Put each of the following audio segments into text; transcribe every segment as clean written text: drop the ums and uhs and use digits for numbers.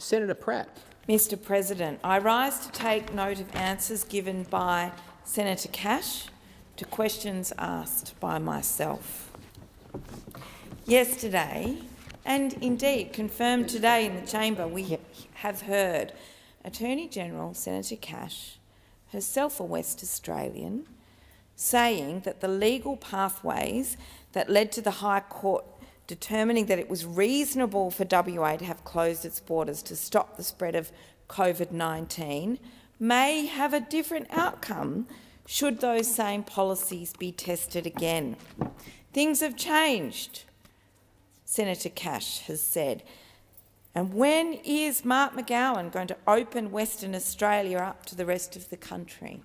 Senator Pratt. Mr President, I rise to take note of answers given by Senator Cash to questions asked by myself. Yesterday, and indeed confirmed today in the chamber, we have heard Attorney-General Senator Cash, herself a West Australian, saying that the legal pathways that led to the High Court determining that it was reasonable for WA to have closed its borders to stop the spread of COVID-19 may have a different outcome should those same policies be tested again. Things have changed, Senator Cash has said. And when is Mark McGowan going to open Western Australia up to the rest of the country?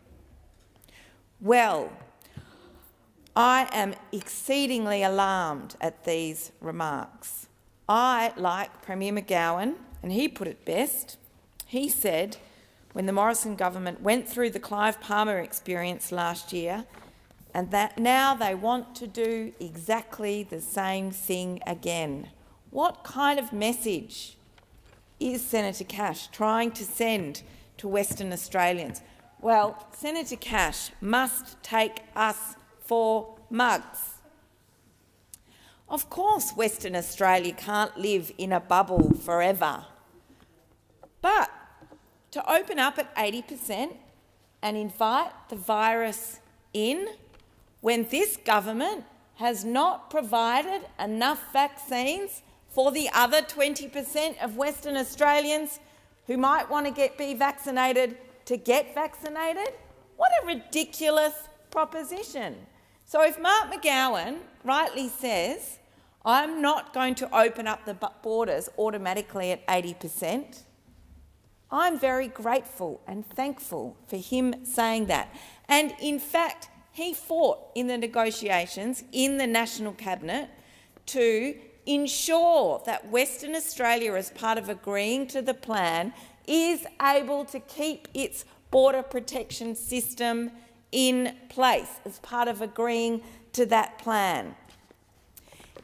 Well, I am exceedingly alarmed at these remarks. I, like Premier McGowan, and he put it best, he said when the Morrison government went through the Clive Palmer experience last year, and that now they want to do exactly the same thing again. What kind of message is Senator Cash trying to send to Western Australians? Well, Senator Cash must take us for mugs. Of course, Western Australia can't live in a bubble forever. But to open up at 80% and invite the virus in when this government has not provided enough vaccines for the other 20% of Western Australians who might want to be vaccinated to get vaccinated? What a ridiculous proposition. So if Mark McGowan rightly says, I'm not going to open up the borders automatically at 80%, I'm very grateful and thankful for him saying that. And in fact, he fought in the negotiations in the National Cabinet to ensure that Western Australia, as part of agreeing to the plan, is able to keep its border protection system in place as part of agreeing to that plan.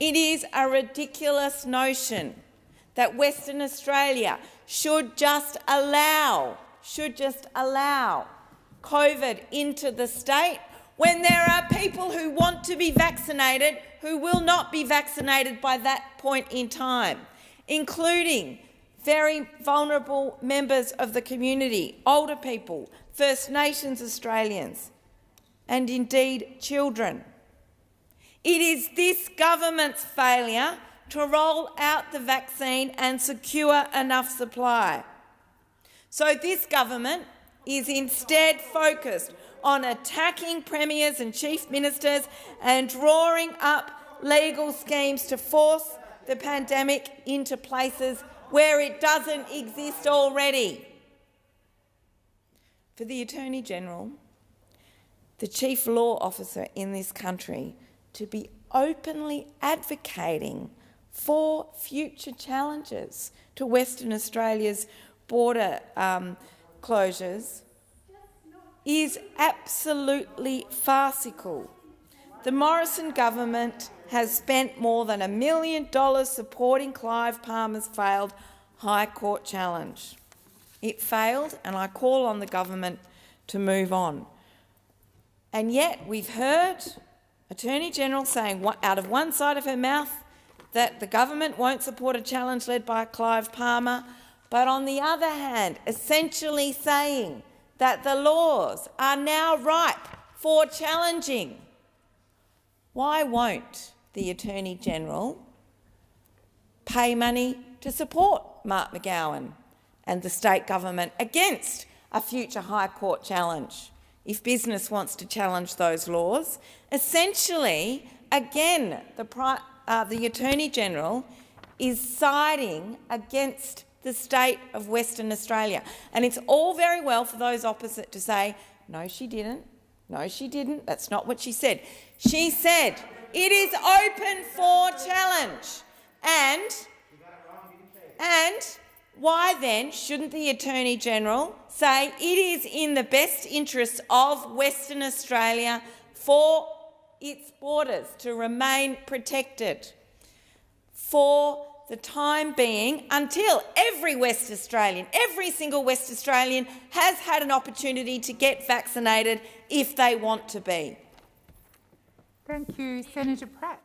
It is a ridiculous notion that Western Australia should just allow COVID into the state when there are people who want to be vaccinated who will not be vaccinated by that point in time, including very vulnerable members of the community, older people, First Nations Australians, and indeed children. It is this government's failure to roll out the vaccine and secure enough supply. So this government is instead focused on attacking premiers and chief ministers and drawing up legal schemes to force the pandemic into places where it doesn't exist already. For the Attorney-General, the chief law officer in this country, to be openly advocating for future challenges to Western Australia's border closures is absolutely farcical. The Morrison government has spent more than $1 million supporting Clive Palmer's failed High Court challenge. It failed, and I call on the government to move on. And yet we've heard Attorney-General saying out of one side of her mouth that the government won't support a challenge led by Clive Palmer, but on the other hand, essentially saying that the laws are now ripe for challenging. Why won't the Attorney-General pay money to support Mark McGowan and the state government against a future High Court challenge if business wants to challenge those laws? Essentially, again, the Attorney-General is siding against the state of Western Australia. And it's all very well for those opposite to say, no, she didn't. No, she didn't. That's not what she said. She said it is open for challenge. And why then shouldn't the Attorney-General say it is in the best interests of Western Australia for its borders to remain protected, for the time being, until every West Australian, every single West Australian has had an opportunity to get vaccinated if they want to be. Thank you. Senator Pratt.